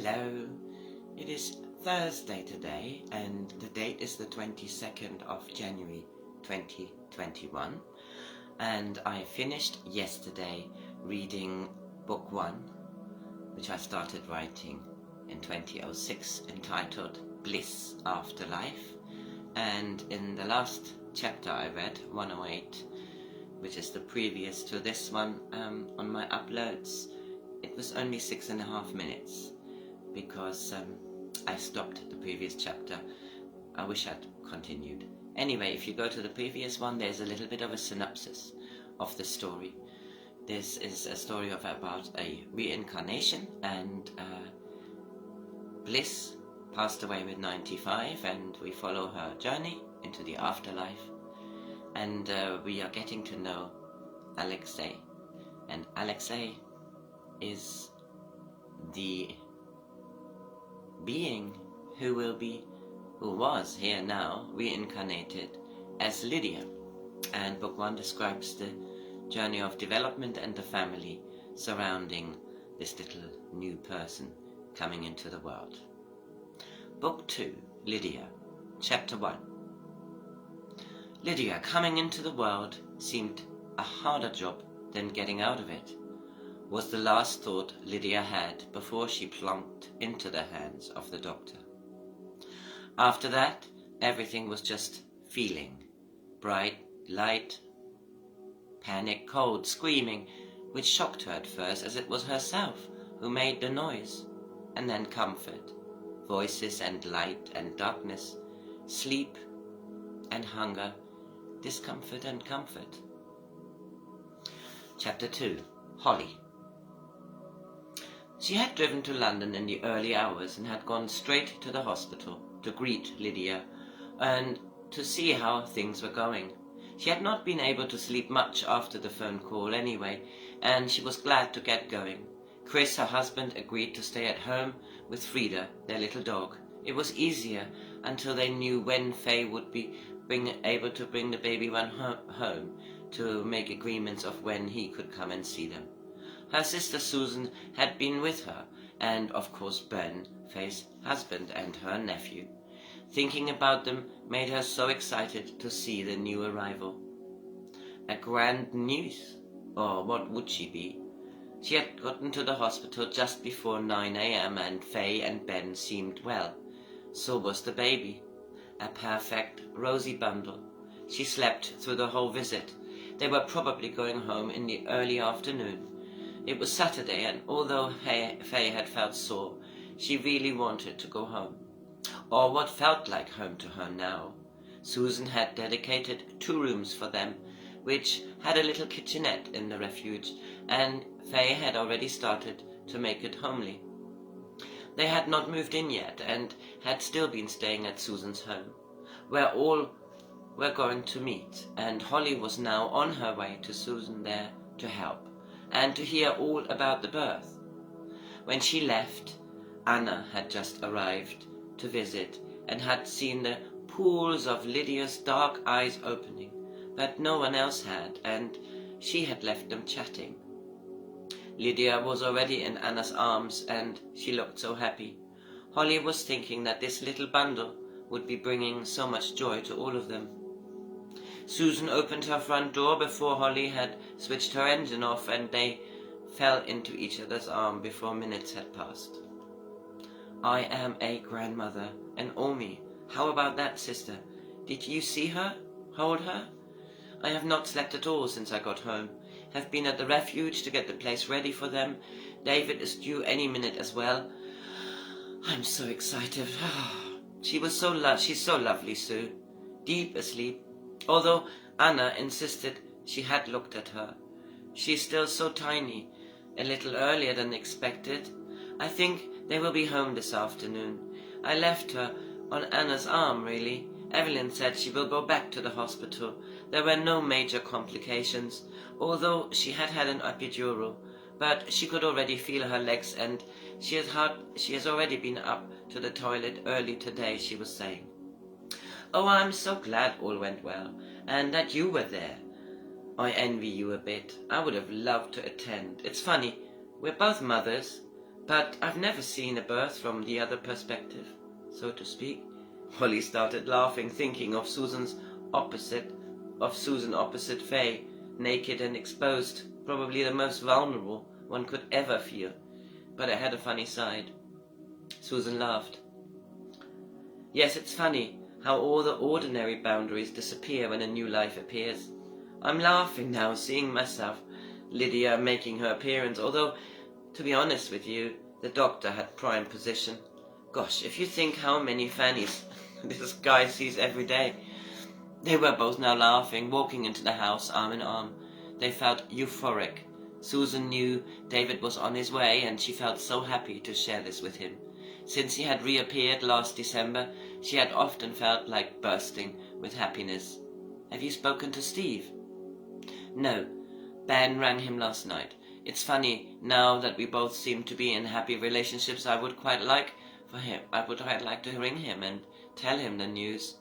Hello, it is Thursday today and the date is the 22nd of January 2021 and I finished yesterday reading Book One, which I started writing in 2006, entitled Bliss After Life, and in the last chapter I read, 108, which is the previous to this one on my uploads, it was only 6.5 minutes because I stopped the previous chapter. I wish I'd continued. Anyway, if you go to the previous one, there's a little bit of a synopsis of the story. This is a story about a reincarnation, and Bliss passed away with 95, and we follow her journey into the afterlife, and we are getting to know Alexei, and Alexei is the being who was here now, reincarnated as Lydia. And Book One describes the journey of development and the family surrounding this little new person coming into the world. Book Two, Lydia, Chapter 1. Lydia coming into the world seemed a harder job than getting out of it, was the last thought Lydia had before she plunked into the hands of the doctor. After that, everything was just feeling. Bright, light, panic, cold, screaming, which shocked her at first as it was herself who made the noise, and then comfort, voices and light and darkness, sleep and hunger, discomfort and comfort. Chapter 2, Holly. She had driven to London in the early hours and had gone straight to the hospital to greet Lydia and to see how things were going. She had not been able to sleep much after the phone call anyway, and she was glad to get going. Chris, her husband, agreed to stay at home with Frida, their little dog. It was easier until they knew when Faye would be able to bring the baby one home, to make agreements of when he could come and see them. Her sister Susan had been with her, and of course Ben, Faye's husband, and her nephew. Thinking about them made her so excited to see the new arrival. A grand news, or what would she be? She had gotten to the hospital just before 9 a.m. and Faye and Ben seemed well. So was the baby. A perfect, rosy bundle. She slept through the whole visit. They were probably going home in the early afternoon. It was Saturday, and although Faye had felt sore, she really wanted to go home, or what felt like home to her now. Susan had dedicated 2 rooms for them, which had a little kitchenette in the refuge, and Faye had already started to make it homely. They had not moved in yet, and had still been staying at Susan's home, where all were going to meet, and Holly was now on her way to Susan there to help, and to hear all about the birth. When she left, Anna had just arrived to visit and had seen the pools of Lydia's dark eyes opening, but no one else had, and she had left them chatting. Lydia was already in Anna's arms, and she looked so happy. Holly was thinking that this little bundle would be bringing so much joy to all of them. Susan opened her front door before Holly had switched her engine off, and they fell into each other's arms before minutes had passed. I am a grandmother, and Omi. How about that, sister? Did you see her? Hold her? I have not slept at all since I got home. Have been at the refuge to get the place ready for them. David is due any minute as well. I'm so excited. She's so lovely, Sue. Deep asleep. Although Anna insisted she had looked at her. She's still so tiny, a little earlier than expected. I think they will be home this afternoon. I left her on Anna's arm, really. Evelyn said she will go back to the hospital. There were no major complications, although she had had an epidural, but she could already feel her legs, and she has already been up to the toilet early today, she was saying. Oh, I'm so glad all went well, and that you were there. I envy you a bit. I would have loved to attend. It's funny, we're both mothers, But I've never seen a birth from the other perspective, so to speak. Holly started laughing, thinking of Susan opposite Faye, naked and exposed, probably the most vulnerable one could ever feel. But it had a funny side. Susan laughed. Yes, it's funny how all the ordinary boundaries disappear when a new life appears. I'm laughing now, seeing myself, Lydia making her appearance, although, to be honest with you, the doctor had prime position. Gosh, if you think how many fannies this guy sees every day. They were both now laughing, walking into the house arm in arm. They felt euphoric. Susan knew David was on his way, and she felt so happy to share this with him. Since he had reappeared last December, she had often felt like bursting with happiness. Have you spoken to Steve? No. Ben rang him last night. It's funny, now that we both seem to be in happy relationships, I would quite like to ring him and tell him the news.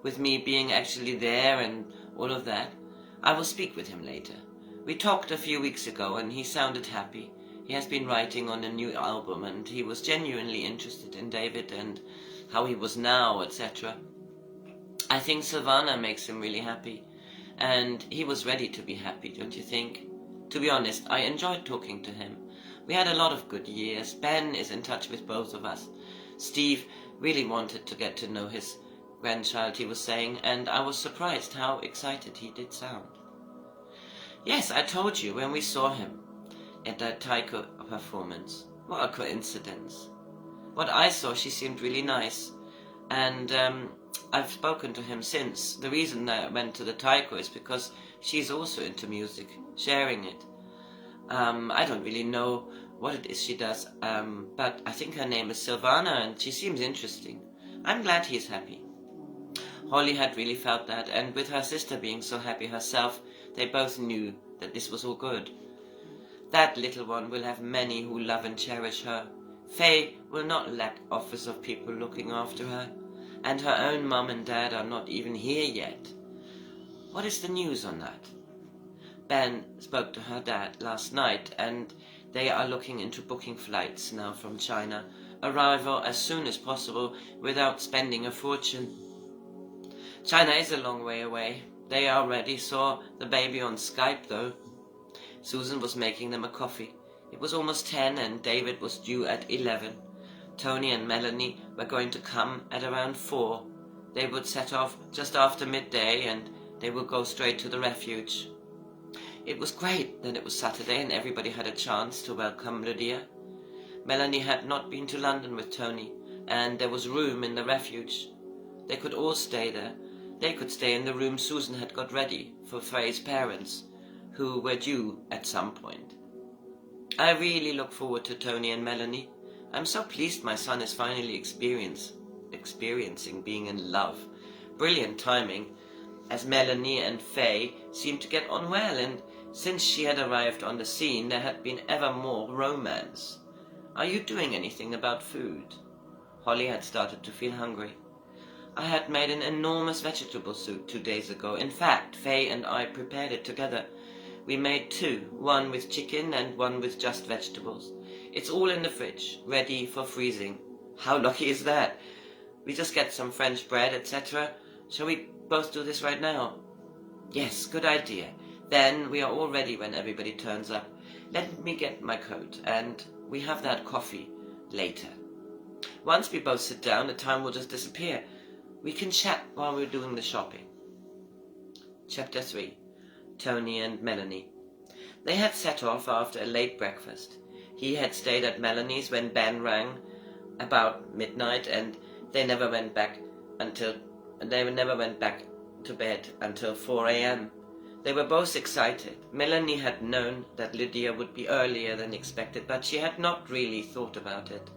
With me being actually there and all of that, I will speak with him later. We talked a few weeks ago and he sounded happy. He has been writing on a new album and he was genuinely interested in David and how he was now, etc. I think Silvana makes him really happy. And he was ready to be happy, don't you think? To be honest, I enjoyed talking to him. We had a lot of good years. Ben is in touch with both of us. Steve really wanted to get to know his grandchild, he was saying, and I was surprised how excited he did sound. Yes, I told you when we saw him at that taiko performance. What a coincidence. What I saw, she seemed really nice. And I've spoken to him since. The reason I went to the taiko is because she's also into music, sharing it. I don't really know what it is she does, but I think her name is Silvana and she seems interesting. I'm glad he's happy. Holly had really felt that, and with her sister being so happy herself, they both knew that this was all good. That little one will have many who love and cherish her. Faye will not lack offers of people looking after her, and her own mum and dad are not even here yet. What is the news on that? Ben spoke to her dad last night, and they are looking into booking flights now from China, arrival as soon as possible without spending a fortune. China is a long way away. They already saw the baby on Skype though. Susan was making them a coffee. It was almost 10 and David was due at 11. Tony and Melanie were going to come at around 4. They would set off just after midday and they would go straight to the refuge. It was great that it was Saturday and everybody had a chance to welcome Lydia. Melanie had not been to London with Tony, and there was room in the refuge. They could all stay there. They could stay in the room Susan had got ready for Faye's parents, who were due at some point. I really look forward to Tony and Melanie. I'm so pleased my son is finally experiencing being in love. Brilliant timing, as Melanie and Faye seemed to get on well, and since she had arrived on the scene there had been ever more romance. Are you doing anything about food? Holly had started to feel hungry. I had made an enormous vegetable soup 2 days ago. In fact, Faye and I prepared it together. We made 2, one with chicken and one with just vegetables. It's all in the fridge, ready for freezing. How lucky is that? We just get some French bread, etc. Shall we both do this right now? Yes, good idea. Then we are all ready when everybody turns up. Let me get my coat, and we have that coffee later. Once we both sit down, the time will just disappear. We can chat while we're doing the shopping. Chapter 3. Tony and Melanie. They had set off after a late breakfast. He had stayed at Melanie's when Ben rang about midnight, and they never went back to bed until 4 a.m. They were both excited. Melanie had known that Lydia would be earlier than expected, but she had not really thought about it.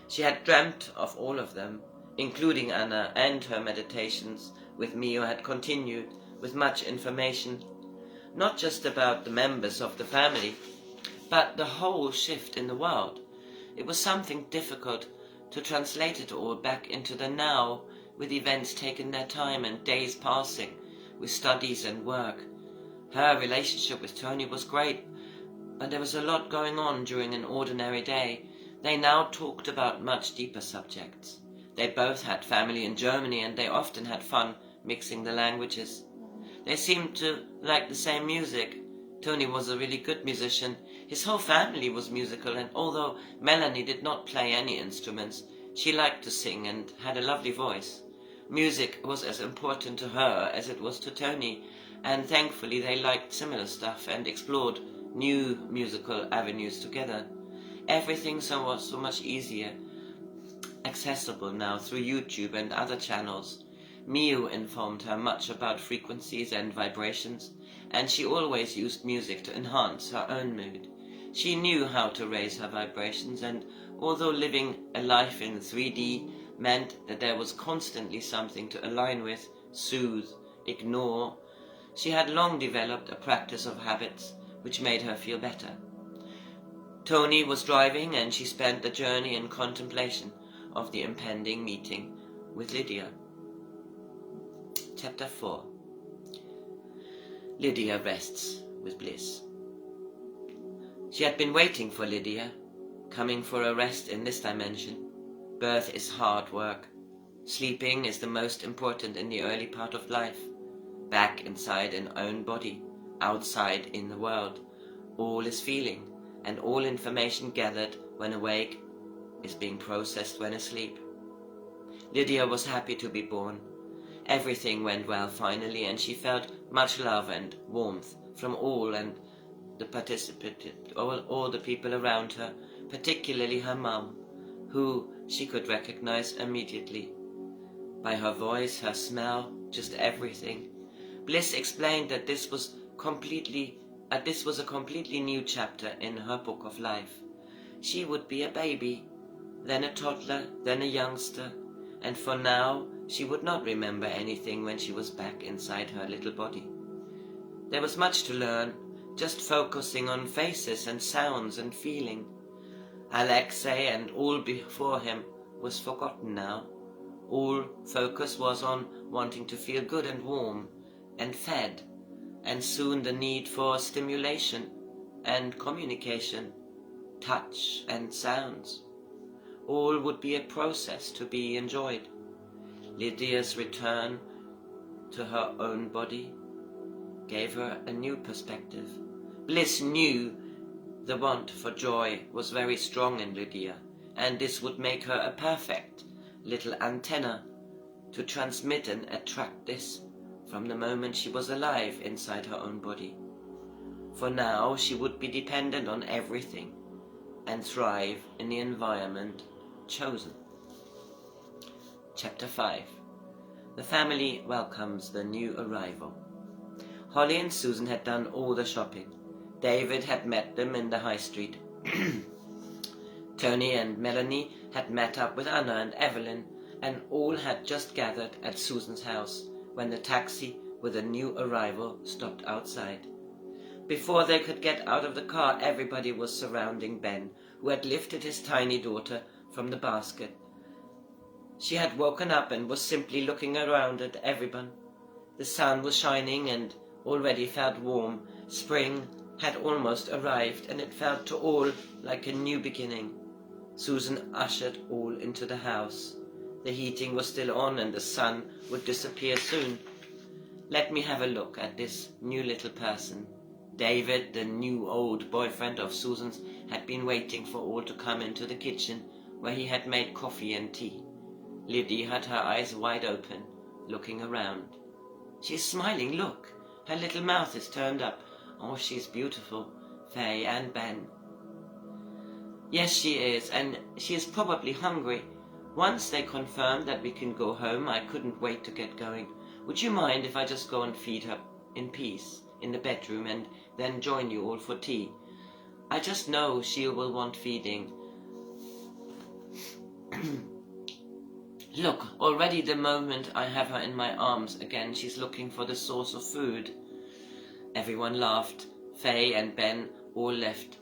She had dreamt of all of them, including Anna, and her meditations with Mio had continued with much information, not just about the members of the family, but the whole shift in the world. It was something difficult to translate it all back into the now, with events taking their time and days passing, with studies and work. Her relationship with Tony was great, but there was a lot going on during an ordinary day. They now talked about much deeper subjects. They both had family in Germany, and they often had fun mixing the languages. They seemed to like the same music. Tony was a really good musician. His whole family was musical, and although Melanie did not play any instruments, she liked to sing and had a lovely voice. Music was as important to her as it was to Tony, and thankfully they liked similar stuff and explored new musical avenues together. Everything was so much easier, accessible now through YouTube and other channels. Miu informed her much about frequencies and vibrations, and she always used music to enhance her own mood. She knew how to raise her vibrations, and although living a life in 3D meant that there was constantly something to align with, soothe, ignore, she had long developed a practice of habits which made her feel better. Tony was driving, and she spent the journey in contemplation of the impending meeting with Lydia. Chapter 4. Lydia rests with Bliss. She had been waiting for Lydia, coming for a rest in this dimension. Birth is hard work. Sleeping is the most important in the early part of life. Back inside an own body, outside in the world, all is feeling, and all information gathered when awake is being processed when asleep. Lydia was happy to be born. Everything went well finally, and she felt much love and warmth from all the people around her, particularly her mum, who she could recognize immediately. By her voice, her smell, just everything. Bliss explained that this was a completely new chapter in her book of life. She would be a baby, then a toddler, then a youngster, and for now she would not remember anything when she was back inside her little body. There was much to learn, just focusing on faces and sounds and feeling. Alexei and all before him was forgotten now. All focus was on wanting to feel good and warm and fed, and soon the need for stimulation and communication, touch and sounds. All would be a process to be enjoyed. Lydia's return to her own body gave her a new perspective. Bliss knew the want for joy was very strong in Lydia, and this would make her a perfect little antenna to transmit and attract this from the moment she was alive inside her own body. For now she would be dependent on everything and thrive in the environment chosen. Chapter 5. The family welcomes the new arrival. Holly and Susan had done all the shopping. David had met them in the high street. Tony and Melanie had met up with Anna and Evelyn, and all had just gathered at Susan's house when the taxi with a new arrival stopped outside. Before they could get out of the car, everybody was surrounding Ben, who had lifted his tiny daughter from the basket. She had woken up and was simply looking around at everyone. The sun was shining and already felt warm. Spring had almost arrived, and it felt to all like a new beginning. Susan ushered all into the house. The heating was still on, and the sun would disappear soon. Let me have a look at this new little person. David, the new old boyfriend of Susan's, had been waiting for all to come into the kitchen, where he had made coffee and tea. Lydia had her eyes wide open, looking around. She's smiling, look. Her little mouth is turned up. Oh, she's beautiful, Faye and Ben. Yes, she is, and she is probably hungry. Once they confirmed that we can go home, I couldn't wait to get going. Would you mind if I just go and feed her in peace in the bedroom and then join you all for tea? I just know she will want feeding. Look, already the moment I have her in my arms again, she's looking for the source of food. Everyone laughed. Faye and Ben all left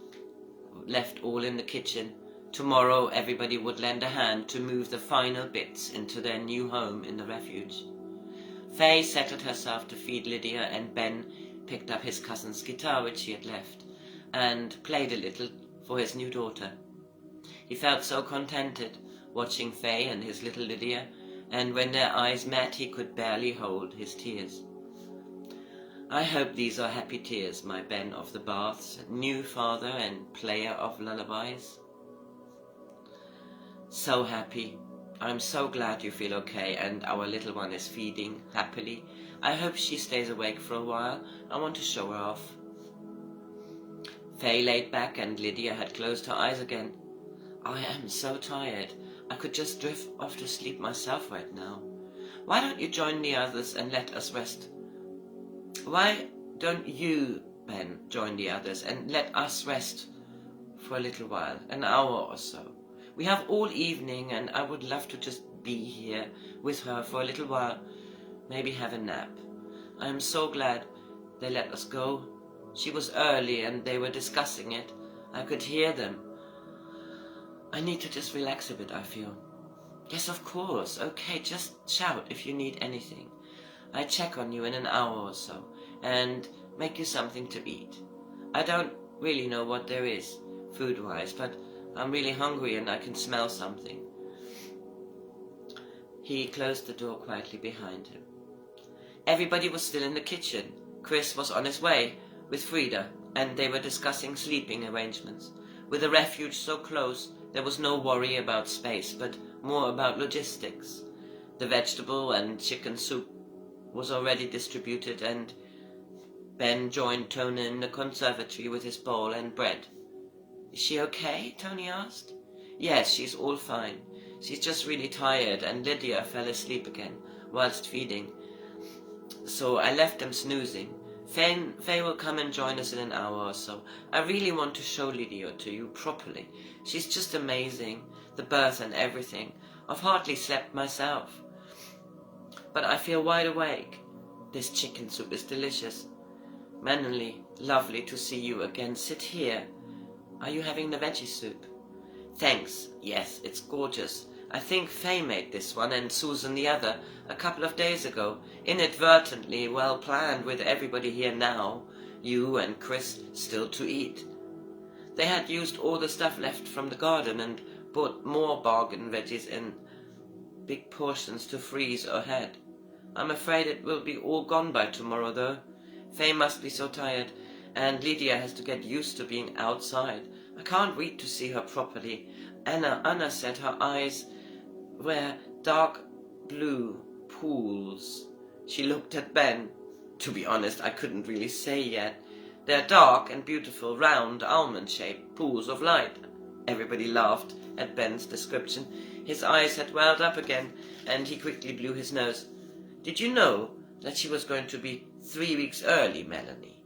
all in the kitchen. Tomorrow everybody would lend a hand to move the final bits into their new home in the refuge. Faye settled herself to feed Lydia, and Ben picked up his cousin's guitar which he had left and played a little for his new daughter. He felt so contented watching Faye and his little Lydia, and when their eyes met he could barely hold his tears. I hope these are happy tears, my Ben of the baths, new father and player of lullabies. So happy. I'm so glad you feel okay and our little one is feeding happily. I hope she stays awake for a while. I want to show her off. Faye laid back and Lydia had closed her eyes again. I am so tired. I could just drift off to sleep myself right now. Why don't you join the others and let us rest? Why don't you, Ben, join the others and let us rest for a little while, an hour or so? We have all evening and I would love to just be here with her for a little while, maybe have a nap. I am so glad they let us go. She was early and they were discussing it. I could hear them. I need to just relax a bit, I feel. Yes, of course. Okay, just shout if you need anything. I check on you in an hour or so and make you something to eat. I don't really know what there is, food-wise, but I'm really hungry and I can smell something. He closed the door quietly behind him. Everybody was still in the kitchen. Chris was on his way with Frida, and they were discussing sleeping arrangements. With a refuge so close, there was no worry about space, but more about logistics. The vegetable and chicken soup was already distributed, and Ben joined Tony in the conservatory with his bowl and bread. Is she okay? Tony asked. Yes, she's all fine. She's just really tired, and Lydia fell asleep again whilst feeding. So I left them snoozing. Faye will come and join us in an hour or so. I really want to show Lydia to you properly. She's just amazing, the birth and everything. I've hardly slept myself. But I feel wide awake. This chicken soup is delicious. Melanie, lovely to see you again. Sit here. Are you having the veggie soup? Thanks. Yes, it's gorgeous. I think Faye made this one and Susan the other a couple of days ago, inadvertently, well planned with everybody here now, you and Chris still to eat. They had used all the stuff left from the garden and bought more bargain veggies in big portions to freeze ahead. I'm afraid it will be all gone by tomorrow though. Faye must be so tired, and Lydia has to get used to being outside. I can't wait to see her properly. Anna said her eyes were dark blue pools. She looked at Ben. To be honest, I couldn't really say yet. They're dark and beautiful, round, almond-shaped pools of light. Everybody laughed at Ben's description. His eyes had welled up again, and he quickly blew his nose. Did you know that she was going to be 3 weeks early, Melanie?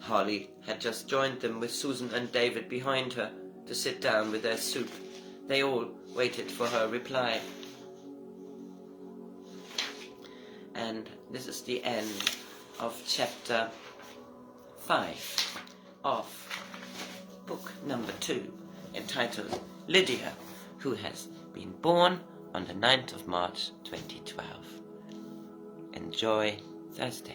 Holly had just joined them with Susan and David behind her to sit down with their soup. They all waited for her reply. And this is the end of chapter 5 of book number 2, entitled Lydia, who has been born on the 9th of March 2012. Enjoy Thursday.